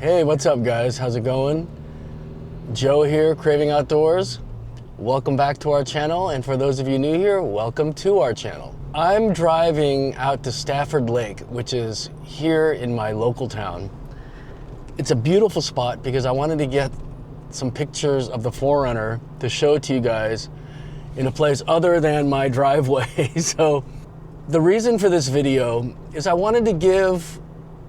Hey, what's up guys? How's it going? Joe here, Craving.Outdoors. Welcome back to our channel, and for those of you new here, welcome to our channel. I'm driving out to Stafford Lake, which is here in my local town. It's a beautiful spot because I wanted to get some pictures of the 4Runner to show to you guys in a place other than my driveway. So the reason for this video is I wanted to give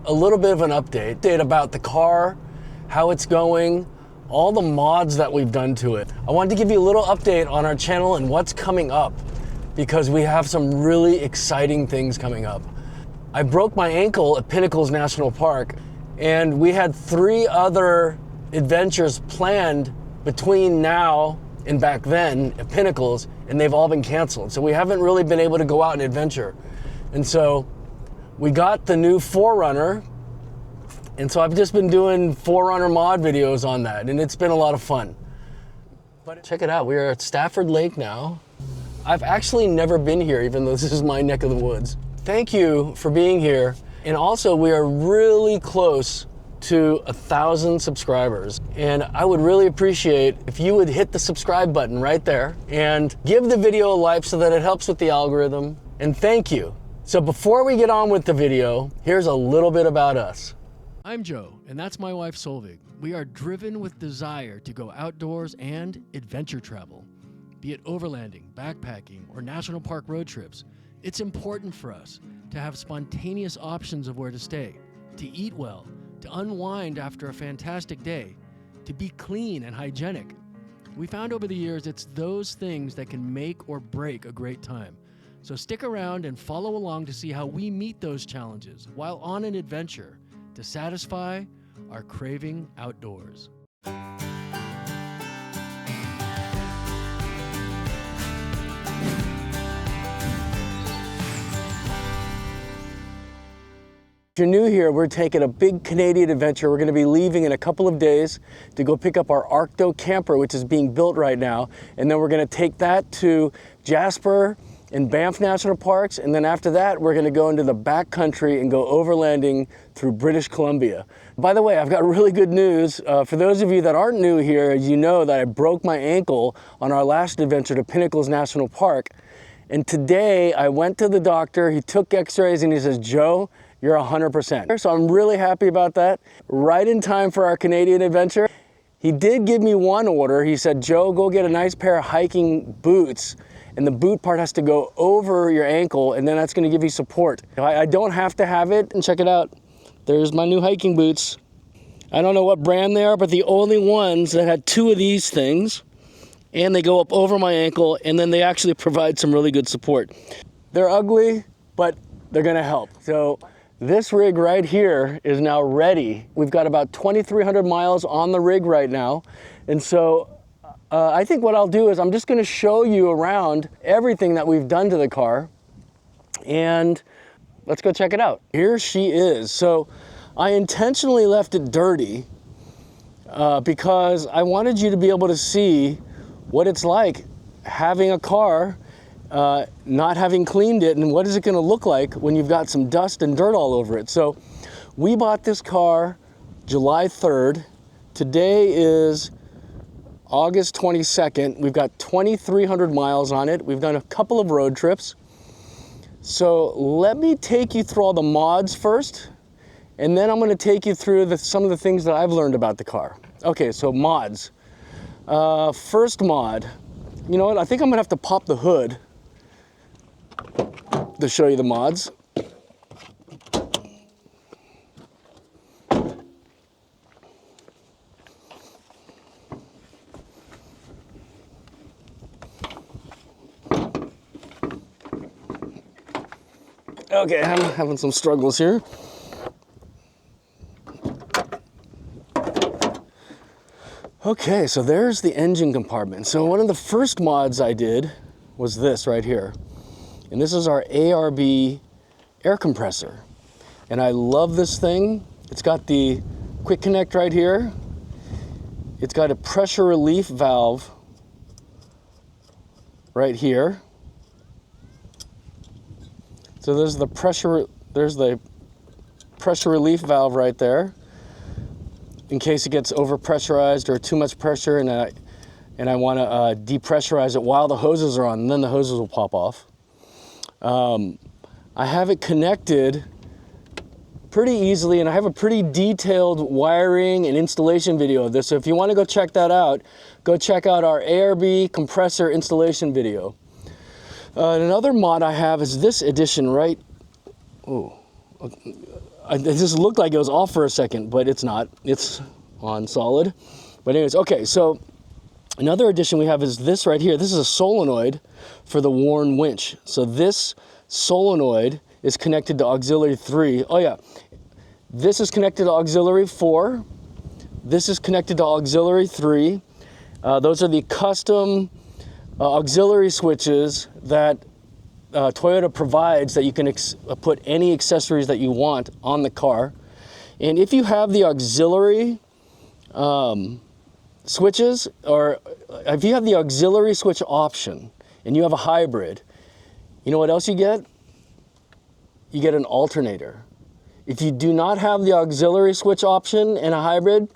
a little bit of an update about the car, how it's going, all the mods that we've done to it. I wanted to give you a little update on our channel and what's coming up, because we have some really exciting things coming up. I broke my ankle at Pinnacles National Park, and we had 3 other adventures planned between now and back then at Pinnacles, and they've all been canceled. So we haven't really been able to go out and adventure. And so we got the new 4Runner, and so I've just been doing 4Runner mod videos on that, and it's been a lot of fun. But check it out, we are at Stafford Lake now. I've actually never been here, even though this is my neck of the woods. Thank you for being here. And also, we are really close to 1,000 subscribers. And I would really appreciate if you would hit the subscribe button right there and give the video a like so that it helps with the algorithm. And thank you. So before we get on with the video, here's a little bit about us. I'm Joe, and that's my wife Solveig. We are driven with desire to go outdoors and adventure travel. Be it overlanding, backpacking, or national park road trips, it's important for us to have spontaneous options of where to stay, to eat well, to unwind after a fantastic day, to be clean and hygienic. We found over the years it's those things that can make or break a great time. So stick around and follow along to see how we meet those challenges while on an adventure to satisfy our craving outdoors. If you're new here, we're taking a big Canadian adventure. We're going to be leaving in a couple of days to go pick up our Arcto camper, which is being built right now. And then we're going to take that to Jasper and Banff National Parks. And then after that, we're going to go into the backcountry and go overlanding through British Columbia. By the way, I've got really good news. For those of you that aren't new here, you know that I broke my ankle on our last adventure to Pinnacles National Park. And today I went to the doctor, he took x-rays, and he says, Joe, you're 100%. So I'm really happy about that. Right in time for our Canadian adventure. He did give me one order. He said, Joe, go get a nice pair of hiking boots, and the boot part has to go over your ankle, and then that's gonna give you support. I don't have to have it, and check it out. There's my new hiking boots. I don't know what brand they are, but the only ones that had 2 of these things, and they go up over my ankle, and then they actually provide some really good support. They're ugly, but they're gonna help. So this rig right here is now ready. We've got about 2,300 miles on the rig right now. And so I think what I'll do is I'm just gonna show you around everything that we've done to the car, and let's go check it out. Here she is. So I intentionally left it dirty because I wanted you to be able to see what it's like having a car, not having cleaned it, and what is it going to look like when you've got some dust and dirt all over it. So we bought this car July 3rd. Today is August 22nd. We've got 2,300 miles on it. We've done a couple of road trips. So let me take you through all the mods first, and then I'm going to take you through some of the things that I've learned about the car. Okay, so mods. First mod, you know what? I think I'm going to have to pop the hood to show you the mods. Okay, I'm having some struggles here. Okay, so there's the engine compartment. So one of the first mods I did was this right here. And this is our ARB air compressor. And I love this thing. It's got the quick connect right here. It's got a pressure relief valve right here. So there's the pressure relief valve right there. in case it gets overpressurized or too much pressure, and I want to depressurize it while the hoses are on, and then the hoses will pop off. I have it connected pretty easily, and I have a pretty detailed wiring and installation video of this. So if you want to go check that out, go check out our ARB compressor installation video. Another mod I have is this edition, right? Oh, it just looked like it was off for a second, but it's not. It's on solid. But anyways, okay, so another addition we have is this right here. This is a solenoid for the worn winch. So this solenoid is connected to auxiliary 3. Oh yeah, this is connected to auxiliary 4. This is connected to auxiliary 3. Those are the custom auxiliary switches that Toyota provides, that you can put any accessories that you want on the car. And if you have the auxiliary switches, or if you have the auxiliary switch option and you have a hybrid, you know what else you get? You get an alternator. If you do not have the auxiliary switch option in a hybrid,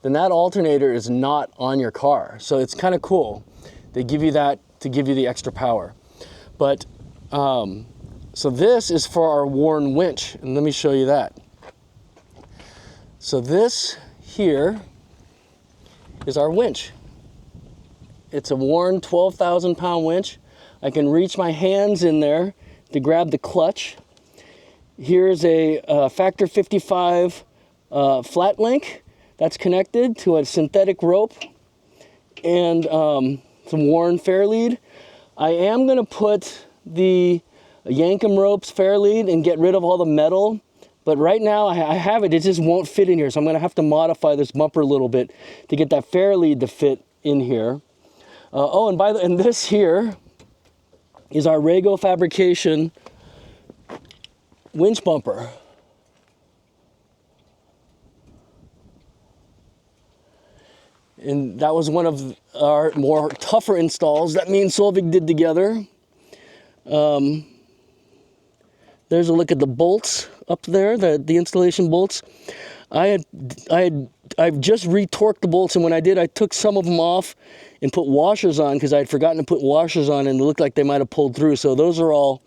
then that alternator is not on your car. So it's kind of cool. They give you that to give you the extra power. But so this is for our worn winch, and let me show you that. So this here is our winch. It's a worn 12,000 pound winch. I can reach my hands in there to grab the clutch. Here's a factor 55 flat link that's connected to a synthetic rope and some worn fair lead. I am going to put the Yankum ropes fair lead and get rid of all the metal, but right now I have it just won't fit in here, so I'm going to have to modify this bumper a little bit to get that fair lead to fit in here. Oh, and this here is our Rego fabrication winch bumper. And that was one of our more tougher installs that me and Solvig did together. There's a look at the bolts up there, the installation bolts. I've just retorqued the bolts, and when I did, I took some of them off and put washers on because I had forgotten to put washers on, and it looked like they might have pulled through. So those are all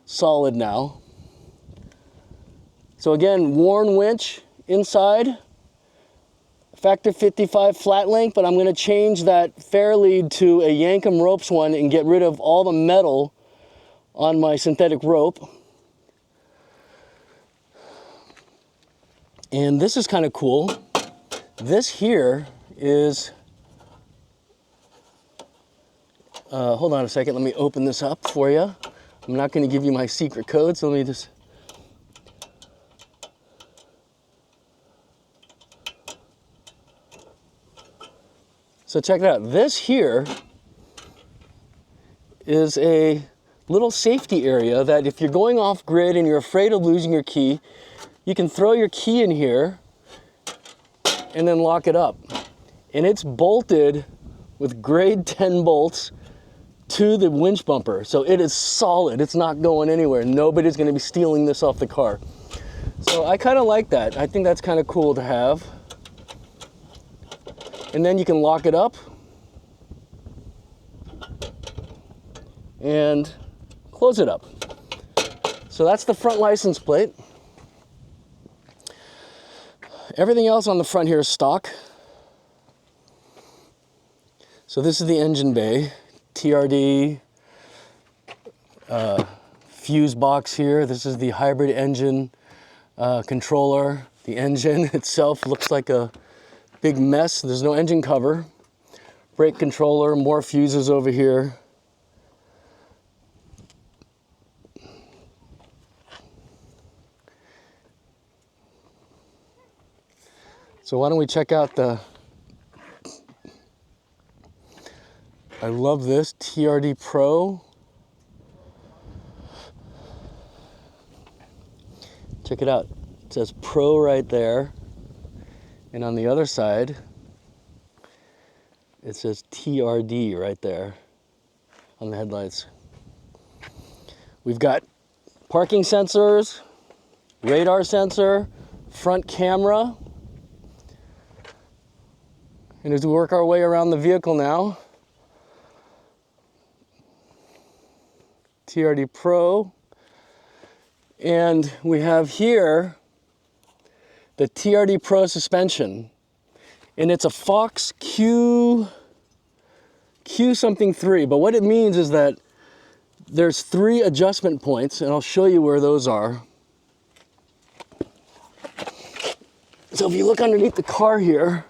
solid now. So again, worn winch inside, factor 55 flat link, but I'm going to change that fair lead to a Yankum ropes one and get rid of all the metal on my synthetic rope. And this is kind of cool. This here is, hold on a second, let me open this up for you. I'm not going to give you my secret code, so let me just, so check it out. This here is a little safety area that if you're going off grid and you're afraid of losing your key, you can throw your key in here and then lock it up. And it's bolted with grade 10 bolts to the winch bumper. So it is solid, it's not going anywhere. Nobody's gonna be stealing this off the car. So I kind of like that. I think that's kind of cool to have. And then you can lock it up and close it up. So that's the front license plate. Everything else on the front here is stock. So this is the engine bay, TRD fuse box here. This is the hybrid engine controller. The engine itself looks like a big mess. There's no engine cover. Brake controller, more fuses over here. So why don't we check out the, I love this, TRD Pro. Check it out. It says Pro right there. And on the other side, it says TRD right there on the headlights. We've got parking sensors, radar sensor, front camera. And as we work our way around the vehicle now, TRD Pro, and we have here the TRD Pro suspension, and it's a Fox Q something 3, but what it means is that there's 3 adjustment points, and I'll show you where those are. So if you look underneath the car here,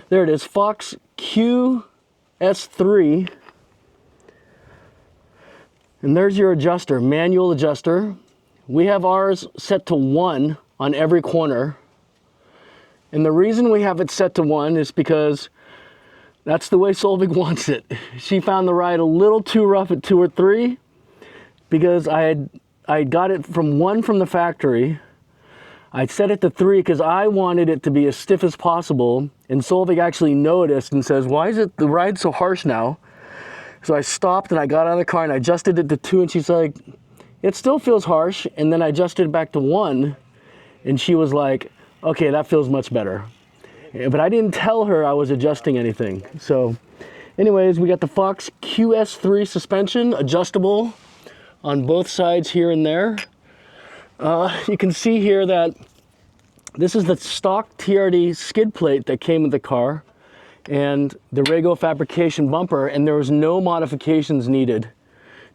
there it is, Fox QS3. And there's your adjuster, manual adjuster. We have ours set to 1 on every corner. And the reason we have it set to 1 is because that's the way Solveig wants it. She found the ride a little too rough at 2 or 3 because I got it from 1 from the factory. I set it to 3 because I wanted it to be as stiff as possible, and Solveig actually noticed and says, why is the ride so harsh now? So I stopped and I got out of the car and I adjusted it to 2, and she's like, it still feels harsh. And then I adjusted it back to 1, and she was like, okay, that feels much better. But I didn't tell her I was adjusting anything. So anyways, we got the Fox QS3 suspension, adjustable on both sides here and there. You can see here that this is the stock TRD skid plate that came with the car and the Rego fabrication bumper, and there was no modifications needed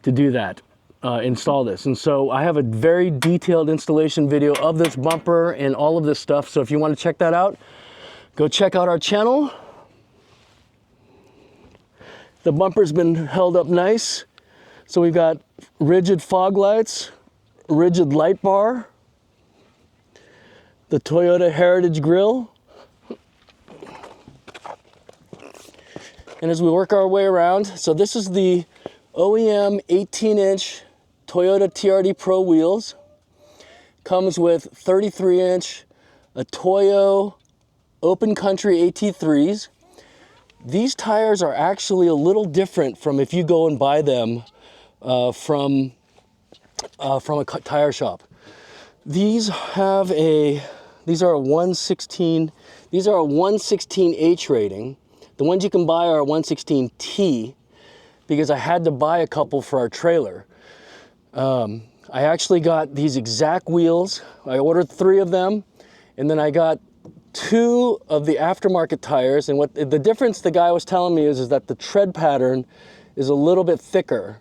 to do that, install this. And so I have a very detailed installation video of this bumper and all of this stuff. So if you want to check that out, go check out our channel. The bumper's been held up nice. So we've got rigid fog lights, rigid light bar, the Toyota Heritage grille. And as we work our way around, so this is the OEM 18-inch Toyota TRD Pro wheels. Comes with 33-inch Toyo Open Country AT3s. These tires are actually a little different from if you go and buy them from a tire shop. These are a 116H rating. The ones you can buy are 116T because I had to buy a couple for our trailer. I actually got these exact wheels. I ordered 3 of them, and then I got 2 of the aftermarket tires. And what the difference the guy was telling me is that the tread pattern is a little bit thicker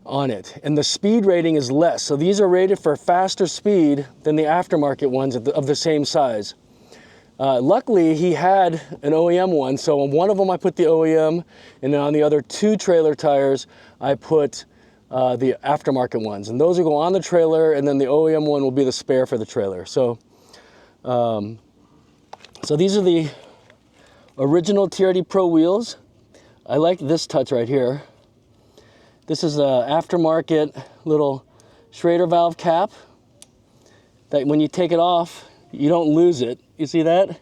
on it, and the speed rating is less. So these are rated for faster speed than the aftermarket ones of the same size. Luckily, he had an OEM one, so on one of them I put the OEM, and then on the other 2 trailer tires, I put the aftermarket ones. And those will go on the trailer, and then the OEM one will be the spare for the trailer. So, so these are the original TRD Pro wheels. I like this touch right here. This is an aftermarket little Schrader valve cap that when you take it off, you don't lose it. You see that?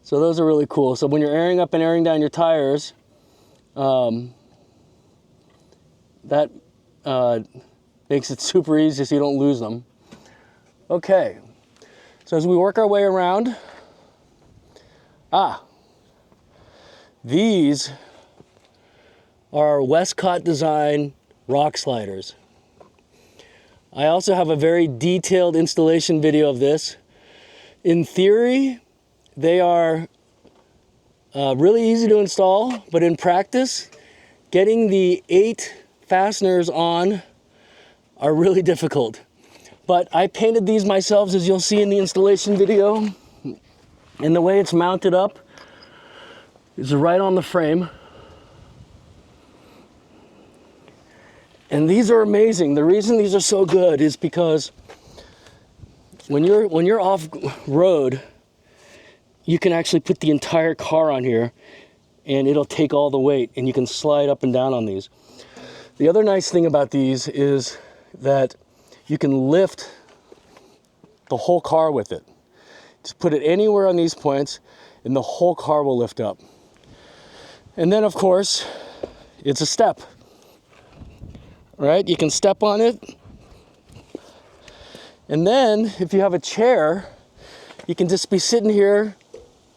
So those are really cool. So when you're airing up and airing down your tires, that makes it super easy so you don't lose them. Okay, so as we work our way around, these are Westcott design rock sliders. I also have a very detailed installation video of this. In theory, they are really easy to install, but in practice, getting the 8 fasteners on are really difficult. But I painted these myself, as you'll see in the installation video. And the way it's mounted up is right on the frame. And these are amazing. The reason these are so good is because when you're off road, you can actually put the entire car on here and it'll take all the weight, and you can slide up and down on these. The other nice thing about these is that you can lift the whole car with it. Just put it anywhere on these points and the whole car will lift up. And then of course, it's a step. Right? You can step on it. And then if you have a chair, you can just be sitting here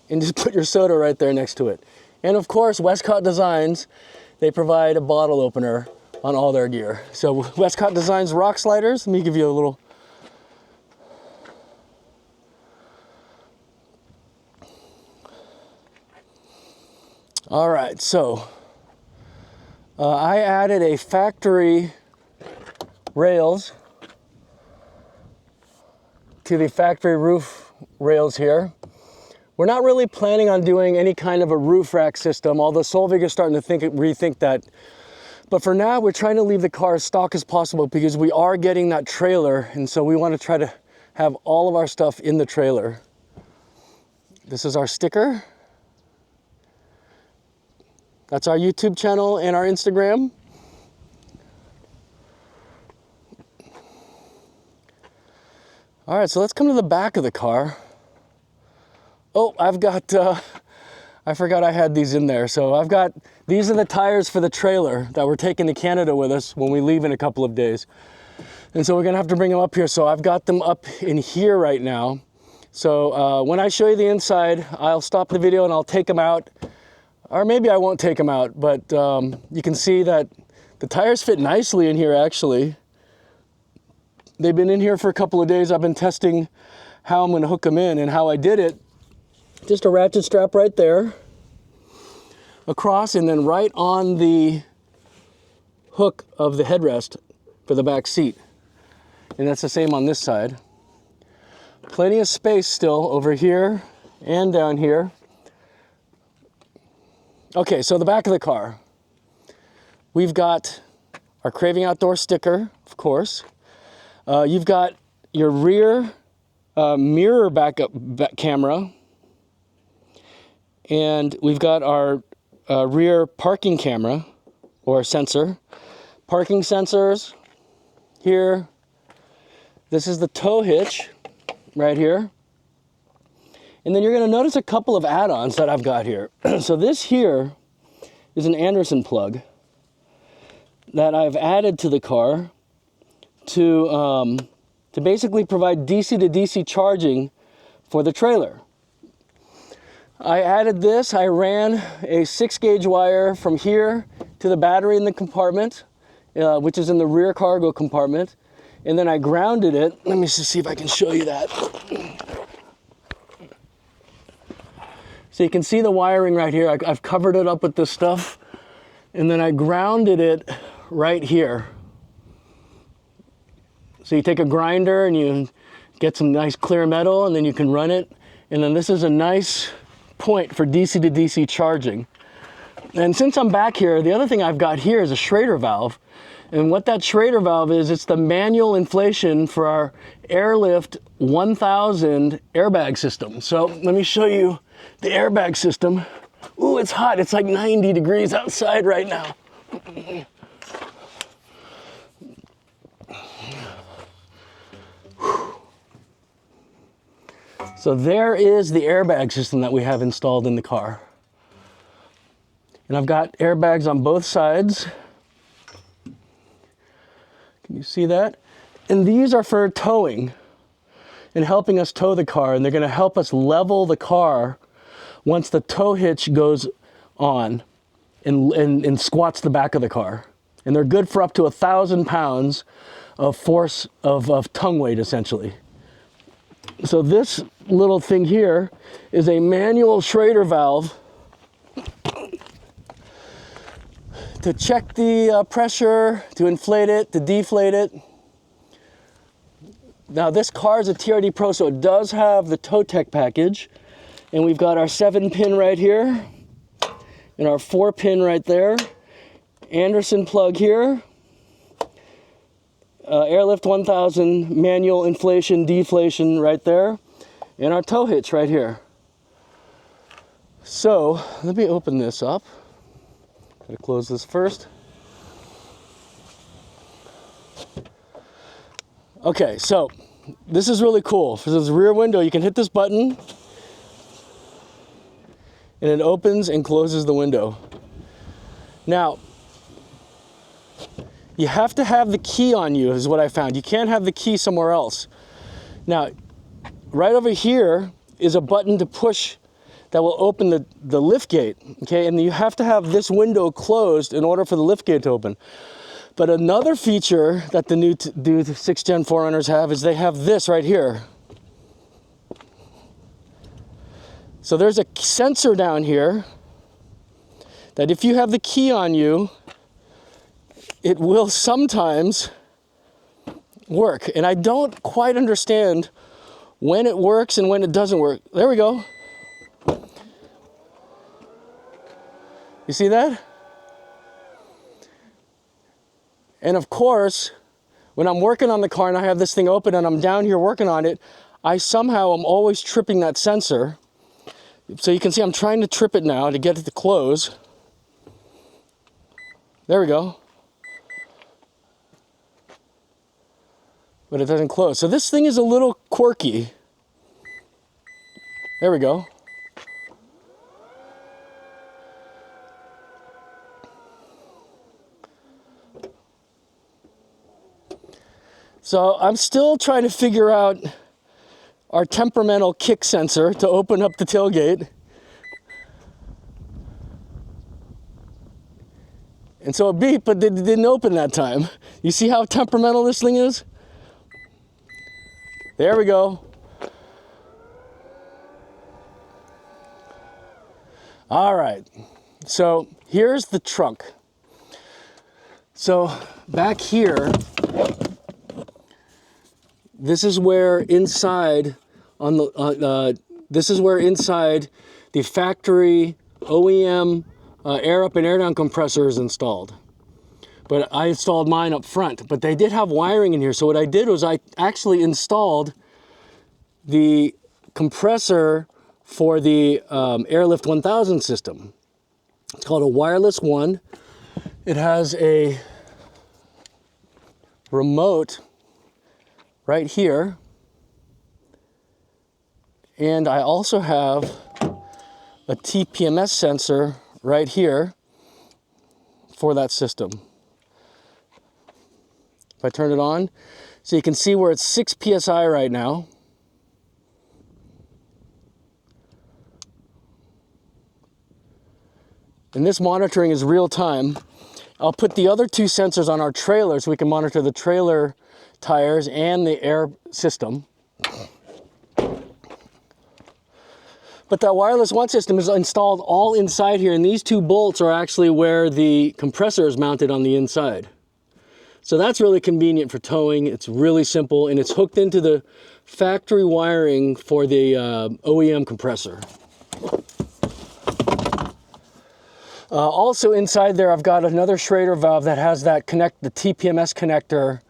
and just put your soda right there next to it. And of course, Westcott Designs, they provide a bottle opener on all their gear. So Westcott Designs rock sliders, let me give you a little. All right, so I added a factory rails to the factory roof rails here. We're not really planning on doing any kind of a roof rack system, although Solvig is starting to rethink that. But for now, we're trying to leave the car as stock as possible because we are getting that trailer, and so we want to try to have all of our stuff in the trailer. This is our sticker. That's our YouTube channel and our Instagram. All right, so let's come to the back of the car. Oh, I've got, I forgot I had these in there. So I've got, these are the tires for the trailer that we're taking to Canada with us when we leave in a couple of days. And so we're gonna have to bring them up here. So I've got them up in here right now. So when I show you the inside, I'll stop the video and I'll take them out. Or maybe I won't take them out, but you can see that the tires fit nicely in here actually. They've been in here for a couple of days. I've been testing how I'm gonna hook them in, and how I did it. Just a ratchet strap right there, across, and then right on the hook of the headrest for the back seat. And that's the same on this side. Plenty of space still over here and down here. Okay, so the back of the car. We've got our Craving.Outdoors sticker, of course. You've got your rear mirror backup camera. And we've got our rear parking camera or sensor. Parking sensors here. This is the tow hitch right here. And then you're gonna notice a couple of add-ons that I've got here. So this here is an Anderson plug that I've added to the car to basically provide DC to DC charging for the trailer. I added this. I ran a 6-gauge wire from here to the battery in the compartment, which is in the rear cargo compartment. And then I grounded it. Let me just see if I can show you that. So you can see the wiring right here. I've covered it up with this stuff. And then I grounded it right here. So you take a grinder and you get some nice clear metal, and then you can run it. And then this is a nice point for DC to DC charging. And since I'm back here, the other thing I've got here is a Schrader valve. And what that Schrader valve is, it's the manual inflation for our Airlift 1000 airbag system. So let me show you the airbag system. Ooh, it's hot. It's like 90 degrees outside right now. So there is the airbag system that we have installed in the car. And I've got airbags on both sides. Can you see that? And these are for towing and helping us tow the car. And they're gonna help us level the car once the tow hitch goes on and squats the back of the car. And they're good for up to 1,000 pounds of force of tongue weight, essentially. So this little thing here is a manual Schrader valve to check the pressure, to inflate it, to deflate it. Now this car is a TRD Pro, so it does have the tow tech package. And we've got our 7-pin right here and our 4-pin right there. Anderson plug here. Airlift 1000 manual inflation, deflation right there. And our tow hitch right here. So let me open this up. Gotta close this first. Okay, so this is really cool. For this rear window, you can hit this button and it opens and closes the window. Now, you have to have the key on you, is what I found. You can't have the key somewhere else. Now, right over here is a button to push that will open the liftgate, okay? And you have to have this window closed in order for the liftgate to open. But another feature that the new 6th Gen 4Runners have is they have this right here. So there's a sensor down here that if you have the key on you, it will sometimes work. And I don't quite understand when it works and when it doesn't work. There we go. You see that? And of course, when I'm working on the car and I have this thing open and I'm down here working on it, I somehow am always tripping that sensor. So you can see I'm trying to trip it now to get it to close. There we go. But it doesn't close. So this thing is a little quirky. There we go. So I'm still trying to figure out our temperamental kick sensor to open up the tailgate. And so it beeped, but it didn't open that time. You see how temperamental this thing is? There we go. All right, so here's the trunk. So back here, this is where inside this is where inside the factory OEM air up and air down compressor is installed. But I installed mine up front, but they did have wiring in here. So what I did was I actually installed the compressor for the Airlift 1000 system. It's called a wireless one. It has a remote right here. And I also have a TPMS sensor right here for that system. If I turn it on, so you can see where it's 6 PSI right now. And this monitoring is real time. I'll put the other 2 sensors on our trailer so we can monitor the trailer tires and the air system. But that wireless one system is installed all inside here, and these 2 bolts are actually where the compressor is mounted on the inside. So that's really convenient for towing. It's really simple, and it's hooked into the factory wiring for the OEM compressor. Also inside there, I've got another Schrader valve that has that the TPMS connector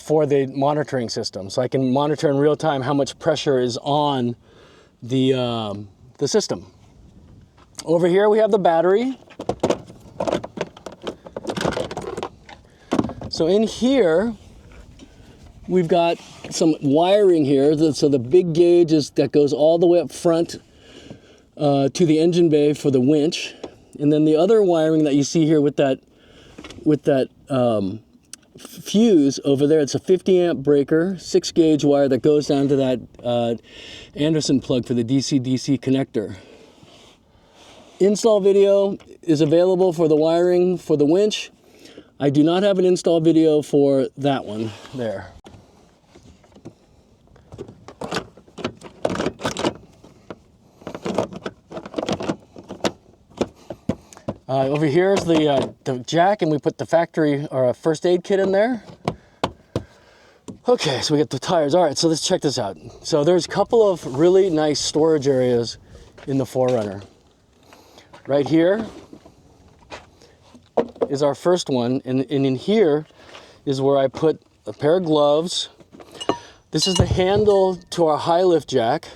for the monitoring system. So I can monitor in real time how much pressure is on the system. Over here we have the battery. So in here, we've got some wiring here. So the big gauge that goes all the way up front to the engine bay for the winch. And then the other wiring that you see here with that fuse over there, it's a 50 amp breaker, 6 gauge wire that goes down to that Anderson plug for the DC-DC connector. Install video is available for the wiring for the winch. I do not have an install video for that one there. Over here is the jack, and we put the factory or a first aid kit in there. Okay, so we get the tires. All right, so let's check this out. So there's a couple of really nice storage areas in the 4Runner. Right here is our first one, and in here is where I put a pair of gloves. This is the handle to our high lift jack.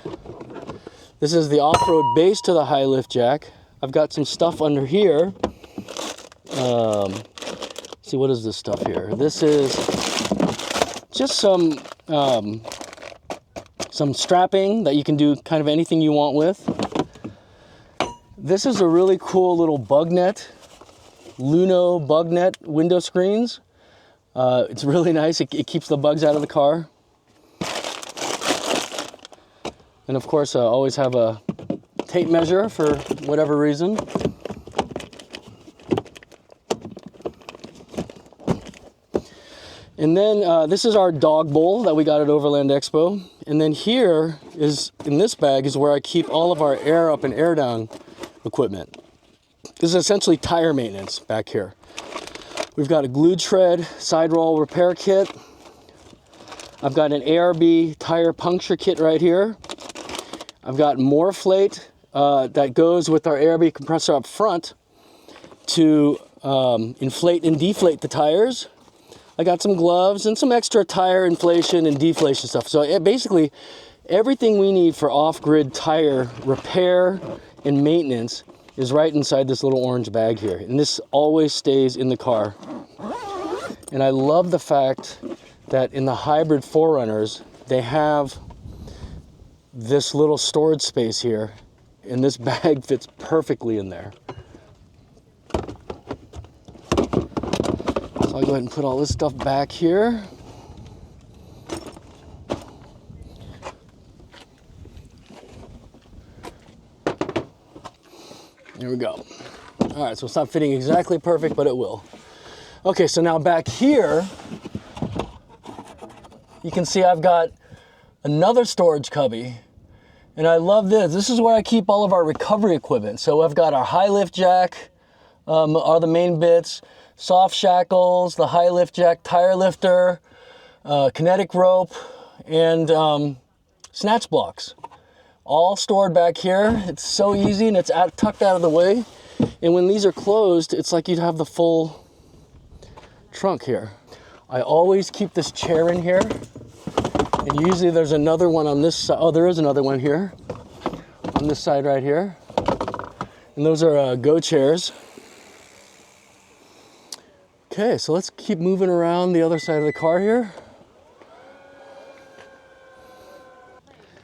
This is the off-road base to the high lift jack. I've got some stuff under here. See, what is this stuff here? This is just some strapping that you can do kind of anything you want with. This is a really cool little bug net, Luno bug net window screens. It's really nice. It keeps the bugs out of the car. And of course, I always have a tape measure for whatever reason. And then this is our dog bowl that we got at Overland Expo. And then here is, in this bag, is where I keep all of our air up and air down equipment. This is essentially tire maintenance back here. We've got a glued tread sidewall repair kit. I've got an ARB tire puncture kit right here. I've got Morflate that goes with our ARB compressor up front to inflate and deflate the tires. I got some gloves and some extra tire inflation and deflation stuff. So basically, everything we need for off-grid tire repair and maintenance is right inside this little orange bag here. And this always stays in the car. And I love the fact that in the hybrid 4Runners, they have this little storage space here. And this bag fits perfectly in there. So I'll go ahead and put all this stuff back here. Here we go. All right, so it's not fitting exactly perfect, but it will. Okay, so now back here, you can see I've got another storage cubby. And I love this. This is where I keep all of our recovery equipment. So I've got our high lift jack, are the main bits, soft shackles, the high lift jack tire lifter, kinetic rope, and snatch blocks. All stored back here. It's so easy and it's tucked out of the way. And when these are closed, it's like you'd have the full trunk here. I always keep this chair in here. And usually there's another one on this side. Oh, there is another one here. On this side right here. And those are go chairs. Okay, so let's keep moving around the other side of the car here.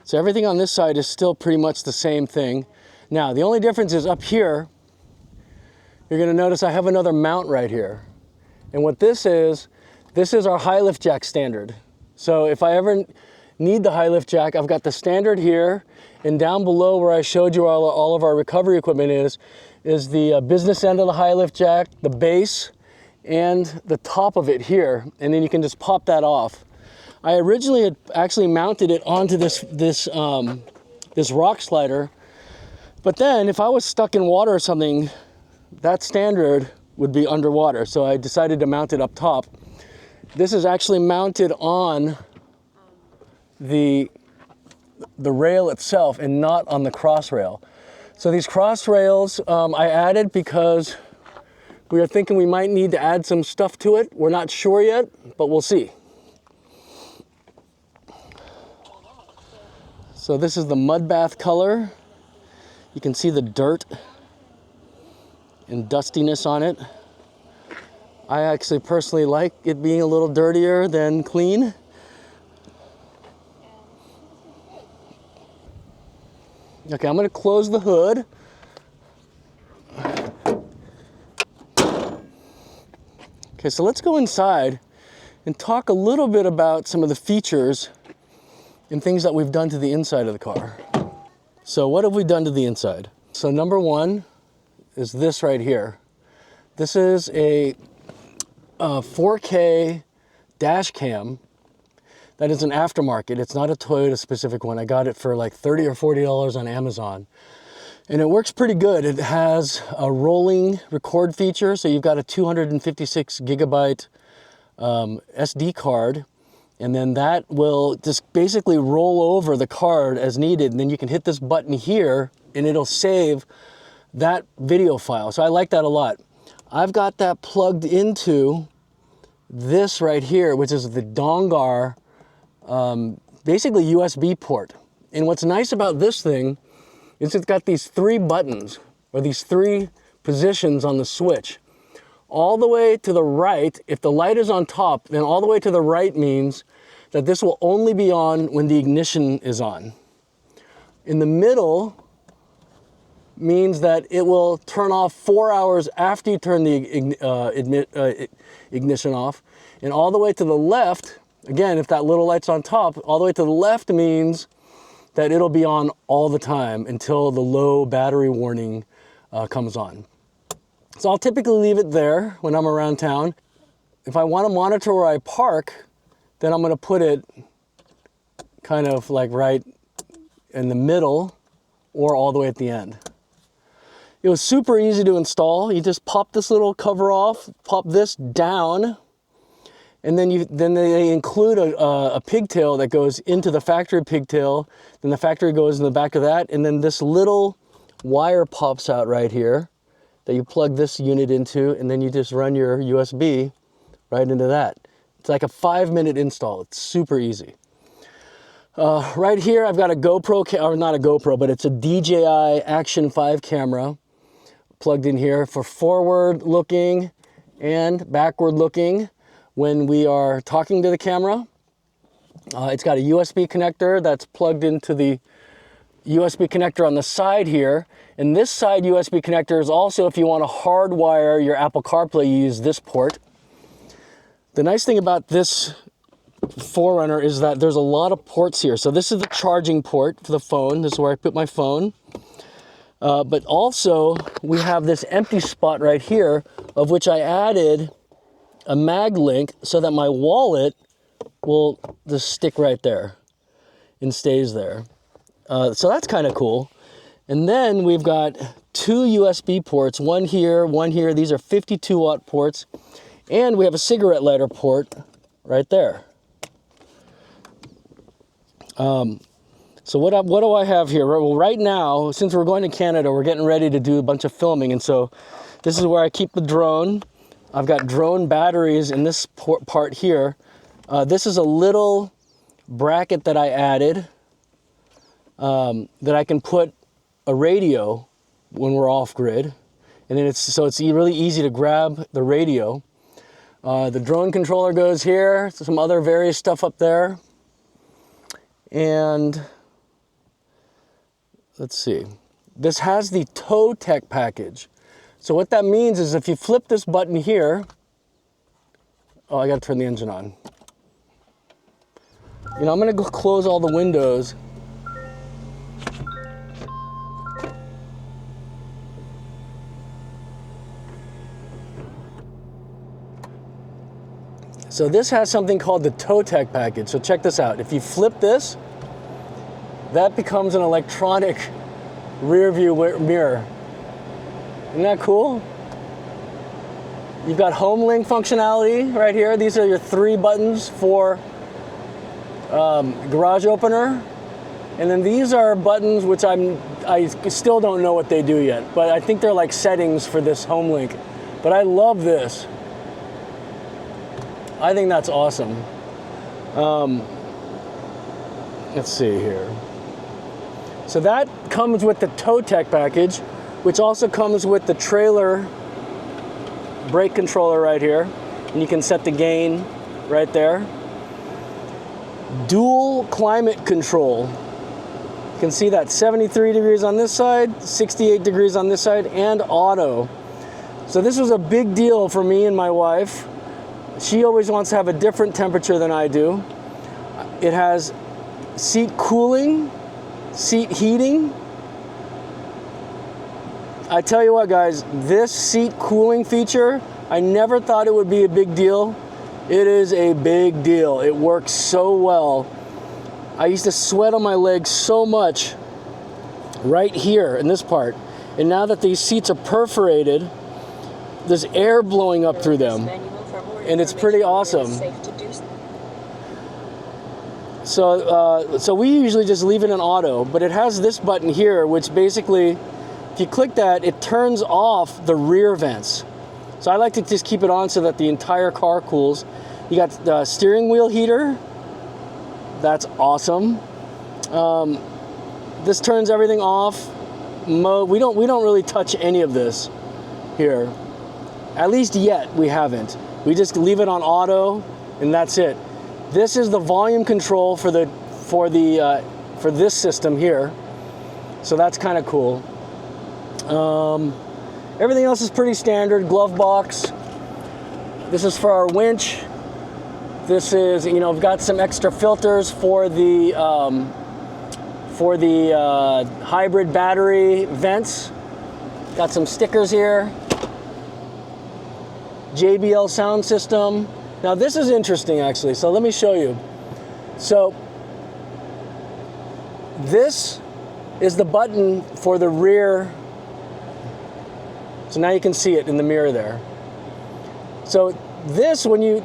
So everything on this side is still pretty much the same thing. Now, the only difference is up here, you're gonna notice I have another mount right here. And what this is our high lift jack standard. So if I ever need the high lift jack, I've got the standard here, and down below where I showed you all of our recovery equipment is the business end of the high lift jack, the base, and the top of it here, and then you can just pop that off. I originally had actually mounted it onto this rock slider, but then if I was stuck in water or something, that standard would be underwater, so I decided to mount it up top. This is actually mounted on the rail itself and not on the cross rail. So these cross rails I added because we are thinking we might need to add some stuff to it. We're not sure yet, but we'll see. So this is the mud bath color. You can see the dirt and dustiness on it. I actually personally like it being a little dirtier than clean. Okay, I'm gonna close the hood. Okay, so let's go inside and talk a little bit about some of the features and things that we've done to the inside of the car. So what have we done to the inside? So number one is this right here. This is a 4K dash cam that is an aftermarket. It's not a Toyota specific one. I got it for like $30 or $40 on Amazon. And it works pretty good. It has a rolling record feature. So you've got a 256 gigabyte SD card. And then that will just basically roll over the card as needed. And then you can hit this button here and it'll save that video file. So I like that a lot. I've got that plugged into this right here, which is the Dongar, basically USB port. And what's nice about this thing is it's got these three buttons, or these three positions on the switch. All the way to the right, if the light is on top, then all the way to the right means that this will only be on when the ignition is on. In the middle means that it will turn off 4 hours after you turn the ignition off. And all the way to the left, again, if that little light's on top, all the way to the left means that it'll be on all the time until the low battery warning comes on. So I'll typically leave it there when I'm around town. If I want to monitor where I park, then I'm going to put it kind of like right in the middle or all the way at the end. It was super easy to install. You just pop this little cover off, pop this down, and then they include a pigtail that goes into the factory pigtail. Then the factory goes in the back of that, and then this little wire pops out right here that you plug this unit into, and then you just run your USB right into that. It's like a 5-minute install. It's super easy. Right here, I've got a GoPro, or not a GoPro, but it's a DJI Action 5 camera plugged in here for forward looking and backward looking when we are talking to the camera. It's got a USB connector that's plugged into the USB connector on the side here. And this side USB connector is also, if you want to hardwire your Apple CarPlay, you use this port. The nice thing about this 4RUNNER is that there's a lot of ports here. So this is the charging port for the phone. This is where I put my phone. But also we have this empty spot right here, of which I added a mag link so that my wallet will just stick right there and stays there. So that's kind of cool. And then we've got 2 USB ports, one here, one here. These are 52 watt ports. And we have a cigarette lighter port right there. So what do I have here? Well, right now, since we're going to Canada, we're getting ready to do a bunch of filming. And so this is where I keep the drone. I've got drone batteries in this part here. This is a little bracket that I added that I can put a radio when we're off grid. And then it's really easy to grab the radio. The drone controller goes here, some other various stuff up there. And let's see, this has the Tow Tech package. So what that means is if you flip this button here, oh, I gotta turn the engine on. You know, I'm gonna go close all the windows. So this has something called the Tow Tech package. So check this out. If you flip this, that becomes an electronic rear view mirror. Isn't that cool? You've got home link functionality right here. These are your 3 buttons for garage opener. And then these are buttons which I still don't know what they do yet, but I think they're like settings for this home link. But I love this. I think that's awesome. Let's see here. So that comes with the Tow Tech package, which also comes with the trailer brake controller right here. And you can set the gain right there. Dual climate control. You can see that 73 degrees on this side, 68 degrees on this side, and auto. So this was a big deal for me and my wife. She always wants to have a different temperature than I do. It has seat cooling, seat heating. I tell you what, guys, this seat cooling feature, I never thought it would be a big deal. It is a big deal. It works so well. I used to sweat on my legs so much right here in this part. And now that these seats are perforated, there's air blowing up through them. And it's pretty awesome. So we usually just leave it in auto, but it has this button here, which basically, if you click that, it turns off the rear vents. So I like to just keep it on so that the entire car cools. You got the steering wheel heater. That's awesome. This turns everything off. We don't really touch any of this here. At least yet, we haven't. We just leave it on auto, and that's it. This is the volume control for this system here. So that's kind of cool. Everything else is pretty standard. Glove box. This is for our winch. This is, we've got some extra filters for the for the hybrid battery vents. Got some stickers here. JBL sound system. Now this is interesting actually, so let me show you. So this is the button for the rear. So now you can see it in the mirror there. So this, when you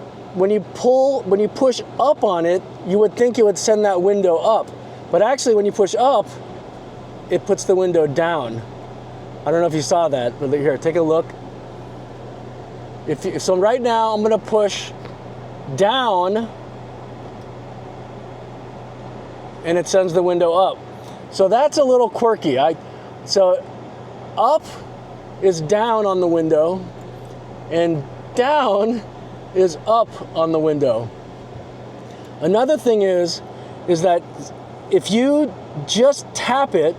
push up on it, you would think it would send that window up. But actually when you push up, it puts the window down. I don't know if you saw that, but here, take a look. So right now I'm gonna push down and it sends the window up. So that's a little quirky. So up is down on the window and down is up on the window. Another thing is that if you just tap it,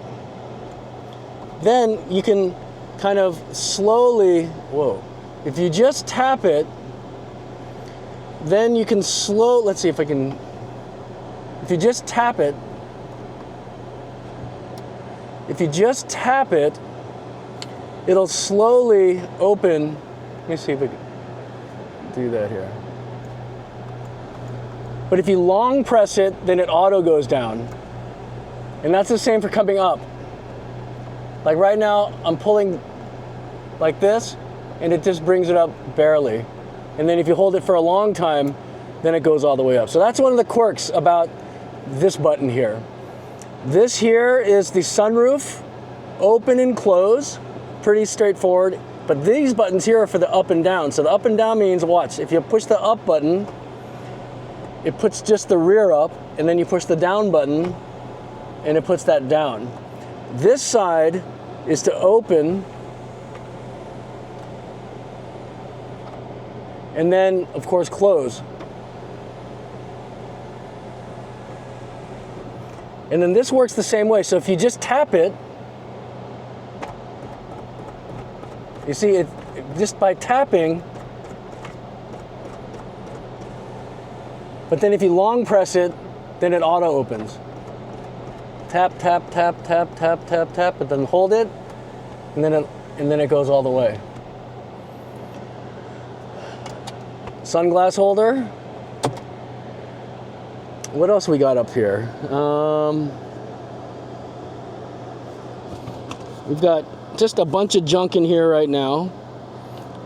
then you can kind of slowly, if you just tap it, then you can let's see if I can, if you just tap it, it'll slowly open. Let me see if we can do that here. But if you long press it, then it auto goes down. And that's the same for coming up. Like right now, I'm pulling like this, and it just brings it up barely. And then if you hold it for a long time, then it goes all the way up. So that's one of the quirks about this button here. This here is the sunroof, open and close, pretty straightforward. But these buttons here are for the up and down. So the up and down means, watch, if you push the up button, it puts just the rear up, and then you push the down button, and it puts that down. This side is to open, and then, of course, close. And then this works the same way. So if you just tap it, you see it just by tapping, but then if you long press it, then it auto opens. Tap, tap, tap, tap, tap, tap, tap, but then hold it, and then it goes all the way. Sunglass holder. What else we got up here? We've got just a bunch of junk in here right now.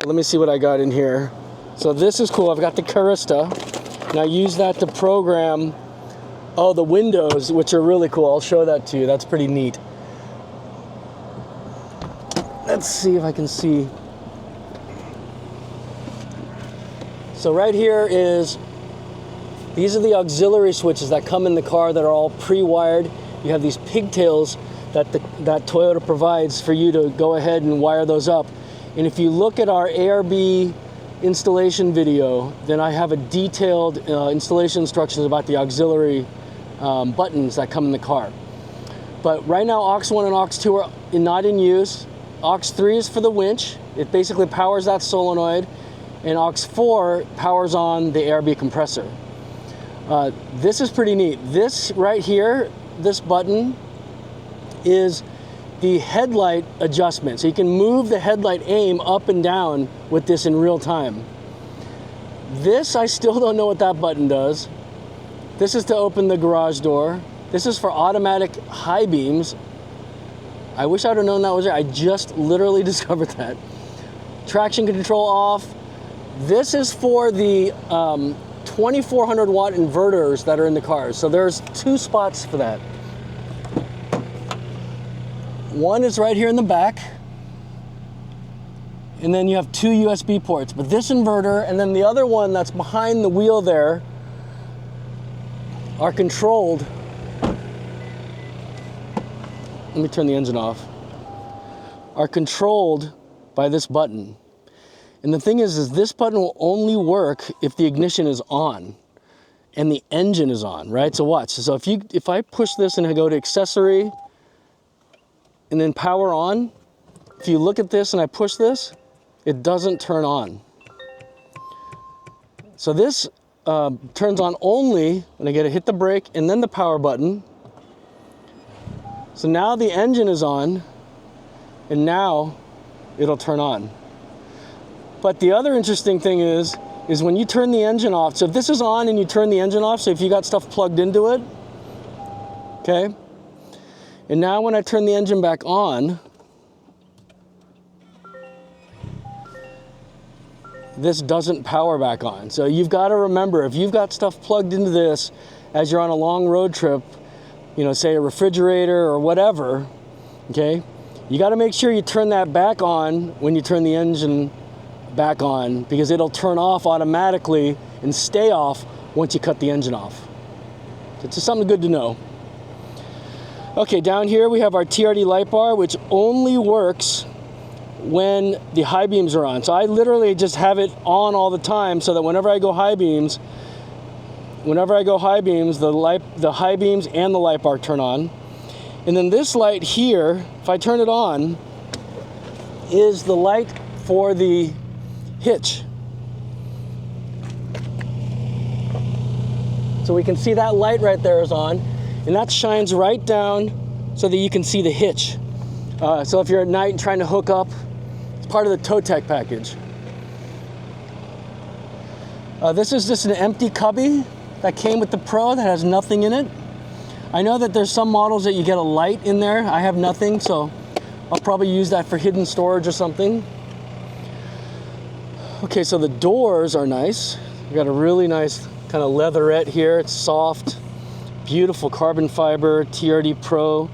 Let me see what I got in here. So this is cool. I've got the Carista, and I use that to program the windows, which are really cool. I'll show that to you. That's pretty neat. Let's see if I can see. So right here these are the auxiliary switches that come in the car that are all pre-wired. You have these pigtails that Toyota provides for you to go ahead and wire those up. And if you look at our ARB installation video, then I have a detailed installation instructions about the auxiliary buttons that come in the car. But right now, aux 1 and aux 2 are not in use. Aux 3 is for the winch. It basically powers that solenoid. And aux 4 powers on the ARB compressor. This is pretty neat. This right here, this button, is the headlight adjustment. So you can move the headlight aim up and down with this in real time. This, I still don't know what that button does. This is to open the garage door. This is for automatic high beams. I wish I would have known that was there. I just literally discovered that. Traction control off. This is for the 2400 watt inverters that are in the cars. So there's 2 spots for that. One is right here in the back, and then you have 2 USB ports. But this inverter and then the other one that's behind the wheel there are controlled. Let me turn the engine off. Are controlled by this button. And the thing is this button will only work if the ignition is on and the engine is on, right? So watch. So if I push this and I go to accessory and then power on, if you look at this and I push this, it doesn't turn on. So this turns on only when I get to hit the brake and then the power button. So now the engine is on, and now it'll turn on. But the other interesting thing is when you turn the engine off, so if this is on and you turn the engine off, so if you got stuff plugged into it, okay, and now when I turn the engine back on, this doesn't power back on. So you've got to remember, if you've got stuff plugged into this as you're on a long road trip, you know, say a refrigerator or whatever, okay, you got to make sure you turn that back on when you turn the engine back on, because it'll turn off automatically and stay off once you cut the engine off. It's just something good to know. Okay, down here we have our TRD light bar, which only works when the high beams are on. So I literally just have it on all the time so that whenever I go high beams, the high beams and the light bar turn on. And then this light here, if I turn it on, is the light for the hitch. So we can see that light right there is on, and that shines right down so that you can see the hitch. So if you're at night and trying to hook up, it's part of the tow tech package. This is just an empty cubby that came with the Pro that has nothing in it. I know that there's some models that you get a light in there. I have nothing, so I'll probably use that for hidden storage or something. Okay, so the doors are nice. We got a really nice kind of leatherette here. It's soft, beautiful carbon fiber, TRD Pro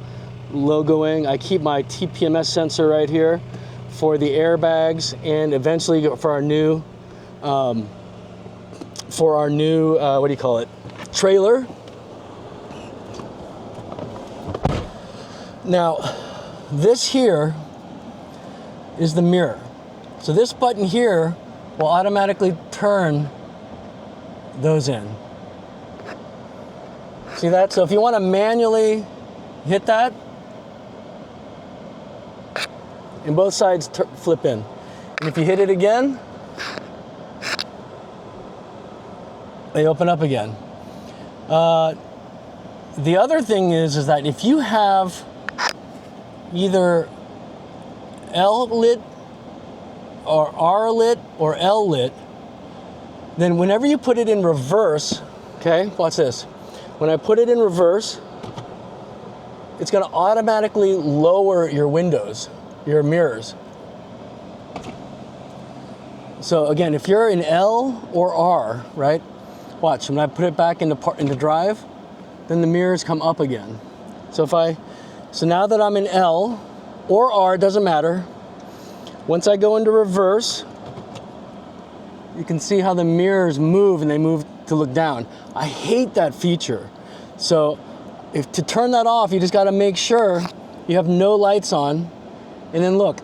logoing. I keep my TPMS sensor right here for the airbags, and eventually for our new, what do you call it, trailer. Now, this here is the mirror. So this button here will automatically turn those in. See that? So if you want to manually hit that, and both sides flip in. And if you hit it again, they open up again. The other thing is that if you have either L lit or R lit or L lit, then whenever you put it in reverse, okay, watch this. When I put it in reverse, it's gonna automatically lower your windows, your mirrors. So again, if you're in L or R, right? Watch, when I put it back into drive, then the mirrors come up again. So now that I'm in L or R, doesn't matter. Once I go into reverse, you can see how the mirrors move, and they move to look down. I hate that feature. So to turn that off, you just gotta make sure you have no lights on, and then look.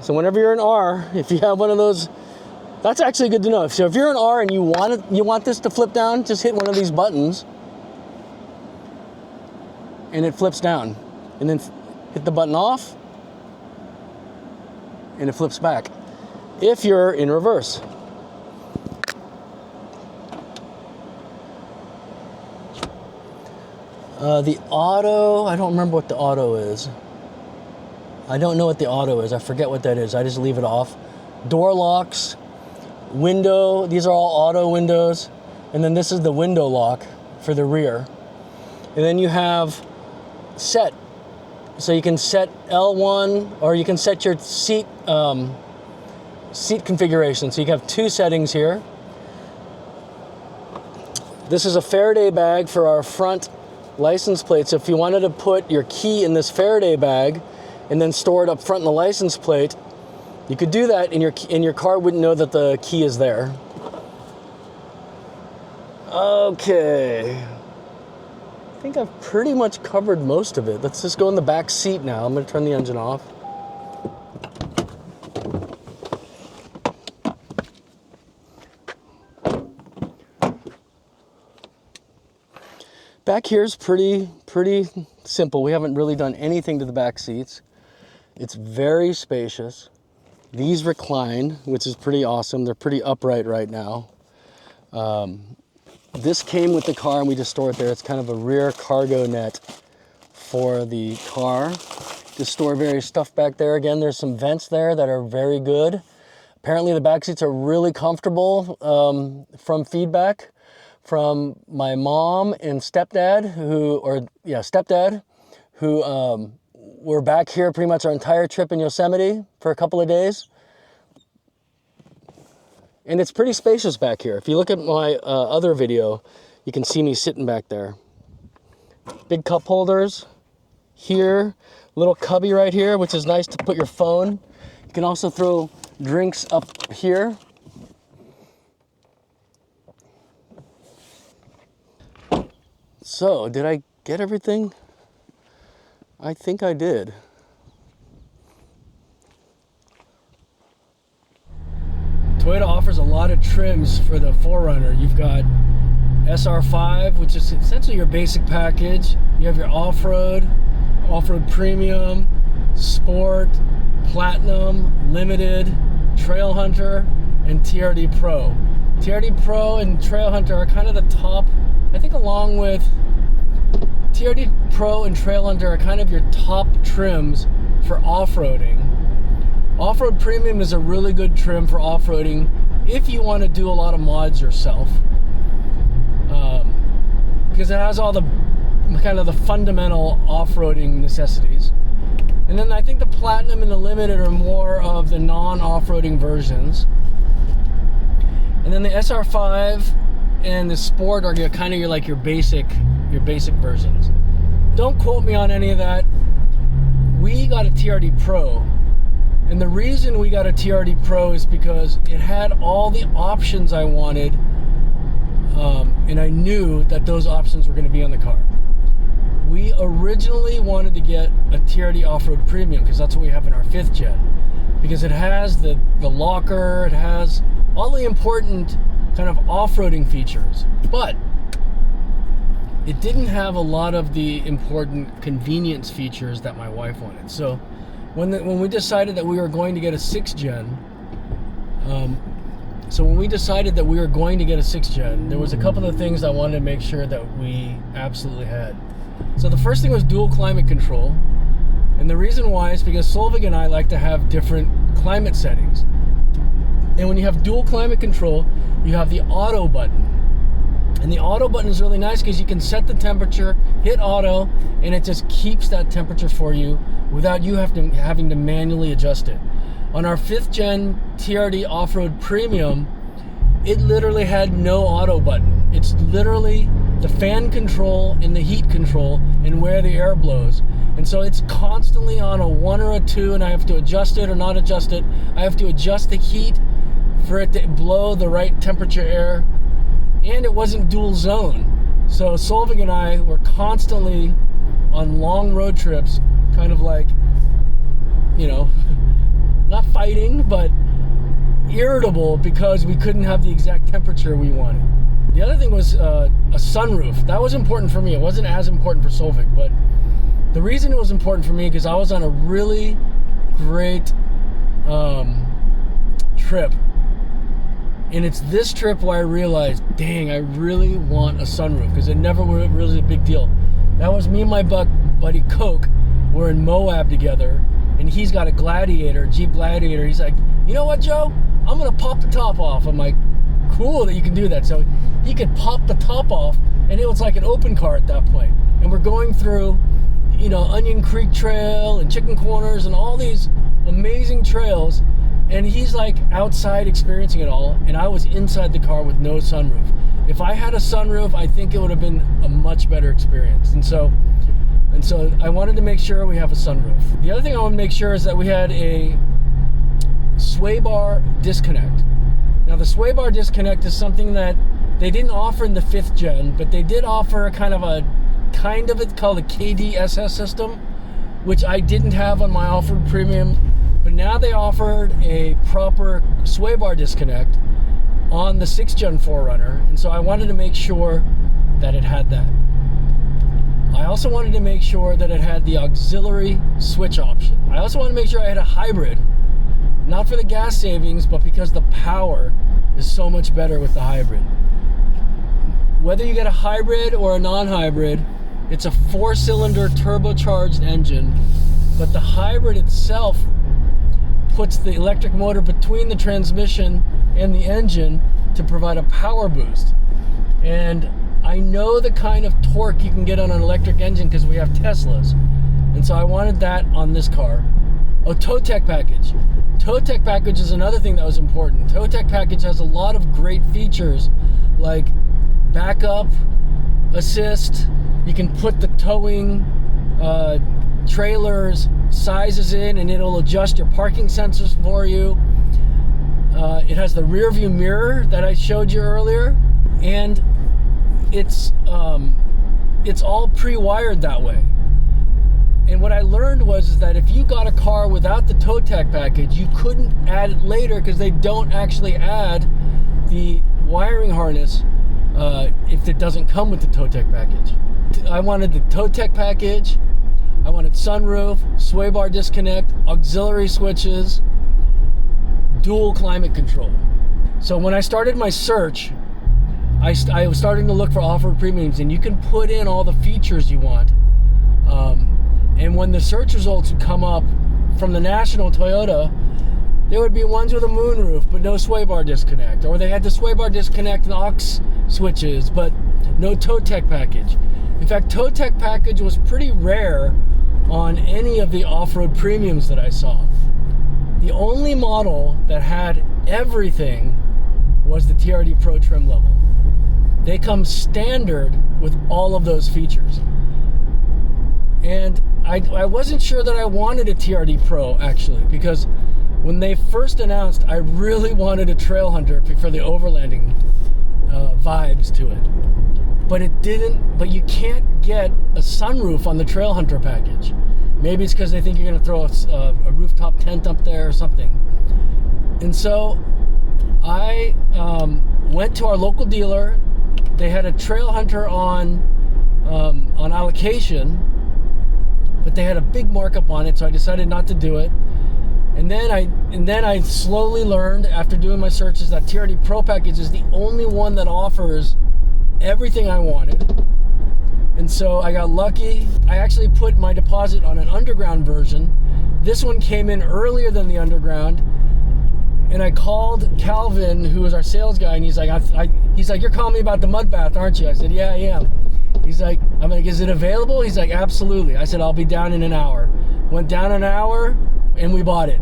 So whenever you're in R, if you have one of those, that's actually good to know. So if you're in R and you want this to flip down, just hit one of these buttons, and it flips down. And then hit the button off, and it flips back if you're in reverse. The auto, I don't remember what the auto is. I don't know what the auto is. I forget what that is. I just leave it off. Door locks, window, these are all auto windows. And then this is the window lock for the rear. And then you have set. So you can set L1, or you can set your seat configuration. So you have two settings here. This is a Faraday bag for our front license plate. So if you wanted to put your key in this Faraday bag and then store it up front in the license plate, you could do that, and your car wouldn't know that the key is there. Okay. I think I've pretty much covered most of it. Let's just go in the back seat now. I'm going to turn the engine off. Back here is pretty simple. We haven't really done anything to the back seats. It's very spacious. These recline, which is pretty awesome. They're pretty upright right now. This came with the car and we just store it there. It's kind of a rear cargo net for the car to store various stuff back there. Again, there's some vents there that are very good. Apparently the back seats are really comfortable from feedback from my mom and stepdad who were back here pretty much our entire trip in Yosemite for a couple of days. And it's pretty spacious back here. If you look at my other video, you can see me sitting back there. Big cup holders here, little cubby right here, which is nice to put your phone. You can also throw drinks up here. So, did I get everything? I think I did. Toyota offers a lot of trims for the 4Runner. You've got SR5, which is essentially your basic package. You have your off-road premium, sport, platinum, limited, trail hunter, and TRD Pro. TRD Pro and trail hunter are kind of the top, I think, along with TRD Pro and trail hunter are kind of your top trims for off-roading. Off-road premium is a really good trim for off-roading if you want to do a lot of mods yourself, because it has all the kind of the fundamental off-roading necessities. And then I think the platinum and the limited are more of the non-off-roading versions. And then the SR5 and the sport are kind of your basic versions. Don't quote me on any of that. We got a TRD Pro. And the reason we got a TRD Pro is because it had all the options I wanted, and I knew that those options were going to be on the car. We originally wanted to get a TRD Off-Road Premium because that's what we have in our 5th gen. Because it has the locker, it has all the important kind of off-roading features. But it didn't have a lot of the important convenience features that my wife wanted. So when we decided that we were going to get a 6th gen, there was a couple of things I wanted to make sure that we absolutely had. So the first thing was dual climate control. And the reason why is because Solveig and I like to have different climate settings. And when you have dual climate control, you have the auto button. And the auto button is really nice because you can set the temperature, hit auto, and it just keeps that temperature for you without you having to manually adjust it. On our 5th gen TRD Off-Road Premium, it literally had no auto button. It's literally the fan control and the heat control and where the air blows. And so it's constantly on a 1 or a 2, and I have to adjust it or not adjust it. I have to adjust the heat for it to blow the right temperature air. And it wasn't dual zone. So Solveig and I were constantly on long road trips, kind of like, not fighting, but irritable because we couldn't have the exact temperature we wanted. The other thing was a sunroof. That was important for me. It wasn't as important for Solveig, but the reason it was important for me because I was on a really great trip. And it's this trip where I realized, dang, I really want a sunroof, because it never was really a big deal. That was me and my buddy Coke. We're in Moab together, and he's got a Gladiator, Jeep Gladiator. He's like, you know what, Joe? I'm going to pop the top off. I'm like, cool that you can do that. So he could pop the top off, and it was like an open car at that point. And we're going through, Onion Creek Trail and Chicken Corners and all these amazing trails. And he's like outside experiencing it all, and I was inside the car with no sunroof. If I had a sunroof, I think it would have been a much better experience. And so I wanted to make sure we have a sunroof. The other thing I want to make sure is that we had a sway bar disconnect. Now the sway bar disconnect is something that they didn't offer in the 5th gen, but they did offer it's called a KDSS system, which I didn't have on my Off-Road Premium. But now they offered a proper sway bar disconnect on the 6th gen 4Runner, and so I wanted to make sure that it had that. I also wanted to make sure that it had the auxiliary switch option. I also wanted to make sure I had a hybrid, not for the gas savings, but because the power is so much better with the hybrid. whether you get a hybrid or a non-hybrid, it's a 4-cylinder turbocharged engine, but the hybrid itself puts the electric motor between the transmission and the engine to provide a power boost. And I know the kind of torque you can get on an electric engine because we have Teslas. And so I wanted that on this car. Oh, tow tech package. Tow tech package is another thing that was important. Tow tech package has a lot of great features like backup, assist. You can put the towing trailers sizes in and it'll adjust your parking sensors for you. It has the rear view mirror that I showed you earlier, and it's all pre-wired that way. And what I learned was that if you got a car without the tow tech package, you couldn't add it later because they don't actually add the wiring harness if it doesn't come with the tow tech package. I wanted the tow tech package. I wanted sunroof, sway bar disconnect, auxiliary switches, dual climate control. So when I started my search, I was starting to look for off-road premiums, and you can put in all the features you want. And when the search results would come up from the national Toyota, there would be ones with a moonroof but no sway bar disconnect, or they had the sway bar disconnect and aux switches but no tow tech package. In fact, tow tech package was pretty rare on any of the off-road premiums that I saw. The only model that had everything was the TRD Pro trim level. They come standard with all of those features. And I wasn't sure that I wanted a TRD Pro, actually, because when they first announced, I really wanted a Trail Hunter for the overlanding vibes to it. But it didn't, but you can't get a sunroof on the Trail Hunter package. Maybe it's because they think you're going to throw a rooftop tent up there or something. And so I went to our local dealer. They had a Trail Hunter on allocation, but they had a big markup on it, so I decided not to do it. And then I slowly learned after doing my searches that TRD Pro package is the only one that offers everything I wanted. And so I got lucky. I actually put my deposit on an underground version. This one came in earlier than the underground. And I called Calvin, who was our sales guy, and he's like, "You're calling me about the mud bath, aren't you?" I said, "Yeah, I am." He's like, I'm like, "Is it available?" He's like, "Absolutely." I said, "I'll be down in an hour." Went down an hour, and we bought it.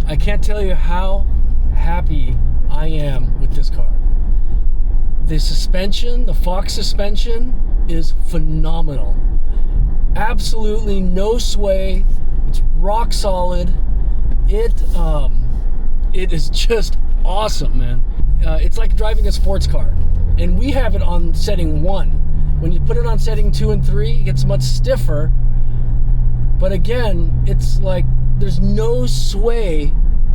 I can't tell you how happy I am with this car. The suspension, the Fox suspension, is phenomenal. Absolutely no sway. It's rock solid. It is just awesome, man. It's like driving a sports car. And we have it on setting 1. When you put it on setting 2 and 3, it gets much stiffer. But again, it's like there's no sway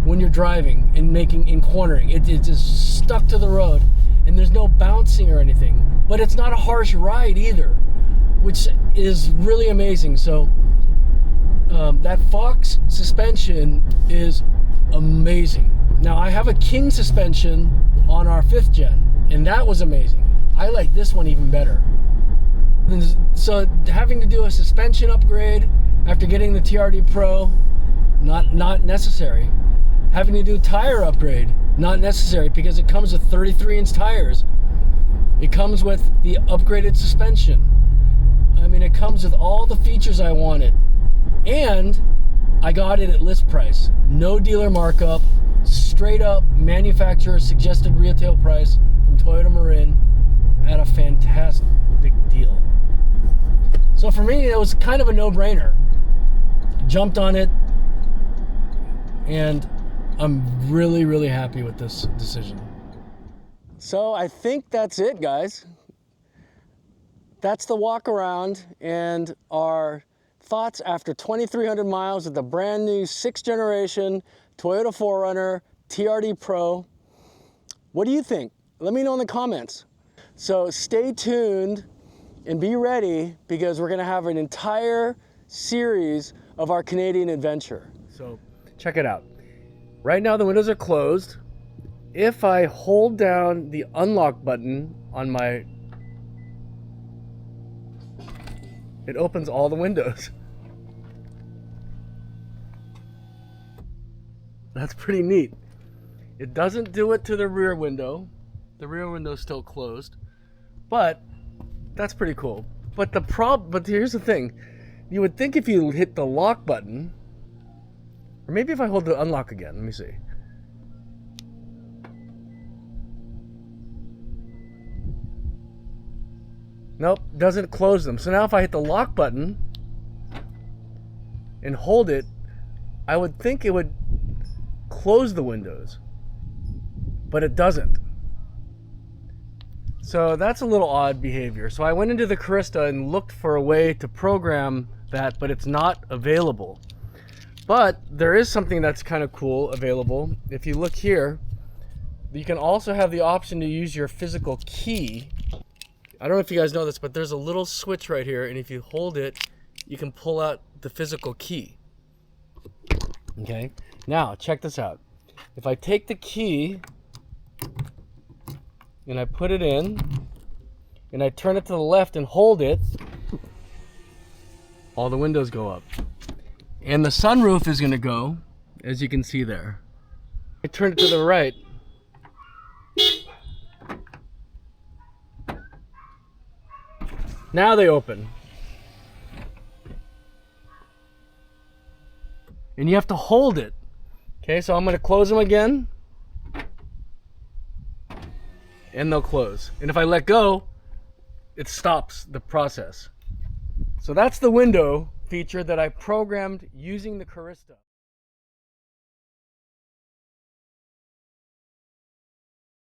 when you're driving and cornering. It's just stuck to the road. And there's no bouncing or anything. But it's not a harsh ride either, which is really amazing. So that Fox suspension is amazing. Now I have a King suspension on our 5th gen, and that was amazing. I like this one even better. And so having to do a suspension upgrade after getting the TRD Pro, not necessary. Having to do a tire upgrade, not necessary, because it comes with 33-inch tires. It comes with the upgraded suspension. I mean, it comes with all the features I wanted. And I got it at list price. No dealer markup, straight up manufacturer suggested retail price from Toyota Marin at a fantastic deal. So for me, it was kind of a no-brainer. Jumped on it, and I'm really, really happy with this decision. So I think that's it, guys. That's the walk around and our thoughts after 2,300 miles with the brand new 6th generation Toyota 4RUNNER TRD Pro. What do you think? Let me know in the comments. So stay tuned and be ready, because we're gonna have an entire series of our Canadian adventure. So check it out. Right now the windows are closed. If I hold down the unlock button on my It opens all the windows. That's pretty neat. It doesn't do it to the rear window. The rear window's still closed, but that's pretty cool. But here's the thing. You would think if you hit the lock button, or maybe if I hold the unlock again, let me see. Nope, doesn't close them. So now if I hit the lock button and hold it, I would think it would close the windows, but it doesn't. So that's a little odd behavior. So I went into the Carista and looked for a way to program that, but it's not available. But there is something that's kind of cool available. If you look here, you can also have the option to use your physical key. I don't know if you guys know this, but there's a little switch right here, and if you hold it, you can pull out the physical key. Okay, now check this out. If I take the key and I put it in and I turn it to the left and hold it, all the windows go up. And the sunroof is going to go, as you can see there. I turn it to the right. Now they open. And you have to hold it. Okay, so I'm going to close them again. And they'll close. And if I let go, it stops the process. So that's the window feature that I programmed using the Carista.